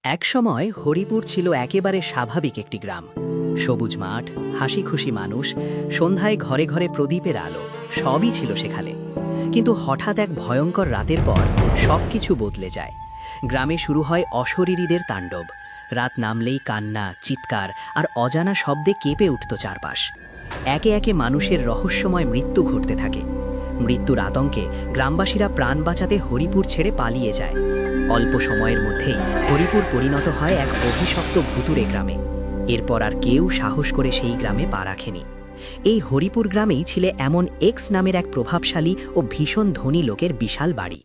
একসময় হরিপুর ছিল একেবারে স্বাভাবিক একটি গ্রাম। সবুজ মাঠ, হাসি খুশি মানুষ, সন্ধ্যায় ঘরে ঘরে প্রদীপের আলো, সবই ছিল সেখানে। কিন্তু হঠাৎ এক ভয়ঙ্কর রাতের পর সবকিছু বদলে যায়। গ্রামে শুরু হয় অশরীরীদের তাণ্ডব। রাত নামলেই কান্না, চিৎকার আর অজানা শব্দে কেঁপে উঠত চারপাশ। একে একে মানুষের রহস্যময় মৃত্যু ঘটতে থাকে। মৃত্যুর আতঙ্কে গ্রামবাসীরা প্রাণ বাঁচাতে হরিপুর ছেড়ে পালিয়ে যায়। অল্প সময়ের মধ্যেই হরিপুর পরিণত হয় এক অভিশপ্ত ভুতুড়ে গ্রামে। এরপর আর কেউ সাহস করে সেই গ্রামে পা রাখেনি। এই হরিপুর গ্রামেই ছিল এমন এক্স নামের এক প্রভাবশালী ও ভীষণ ধনী লোকের বিশাল বাড়ি।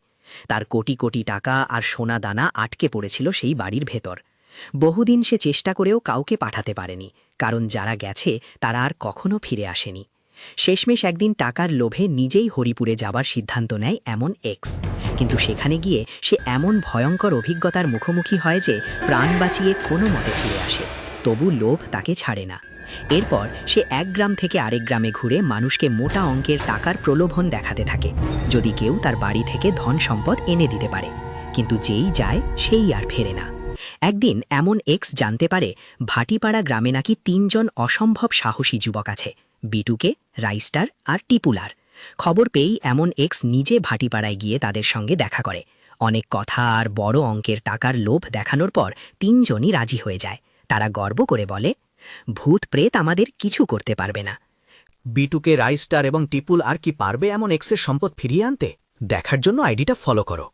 তার কোটি কোটি টাকা আর সোনা দানা আটকে পড়েছিল সেই বাড়ির ভেতর। বহুদিন সে চেষ্টা করেও কাউকে পাঠাতে পারেনি, কারণ যারা গেছে তারা আর কখনো ফিরে আসেনি। শেষমেশ একদিন টাকার লোভে নিজেই হরিপুরে যাবার সিদ্ধান্ত নেয় এমন এক্স। কিন্তু সেখানে গিয়ে সে এমন ভয়ঙ্কর অভিজ্ঞতার মুখোমুখি হয় যে প্রাণ বাঁচিয়ে কোনো মতে ফিরে আসে। তবু লোভ তাকে ছাড়ে না। এরপর সে এক গ্রাম থেকে আরেক গ্রামে ঘুরে মানুষকে মোটা অঙ্কের টাকার প্রলোভন দেখাতে থাকে, যদি কেউ তার বাড়ি থেকে ধন সম্পদ এনে দিতে পারে। কিন্তু যেই যায় সেই আর ফেরে না। একদিন এমন এক্স জানতে পারে ভাটিপাড়া গ্রামে নাকি ৩ জন অসম্ভব সাহসী যুবক আছে, বিটুকে, রাইস্টার আর টিপুলার। খবর পেয়েই এমন এক্স নিজে ভাটিপাড়ায় গিয়ে তাদের সঙ্গে দেখা করে। অনেক কথা আর বড় অঙ্কের টাকার লোভ দেখানোর পর ৩ জনই রাজি হয়ে যায়। তারা গর্ব করে বলে, ভূত প্রেত আমাদের কিছু করতে পারবে না। বিটুকে, রাইস্টার এবং টিপুল আর কি পারবে এমন এক্সের সম্পদ ফিরিয়ে আনতে? দেখার জন্য আইডিটা ফলো করো।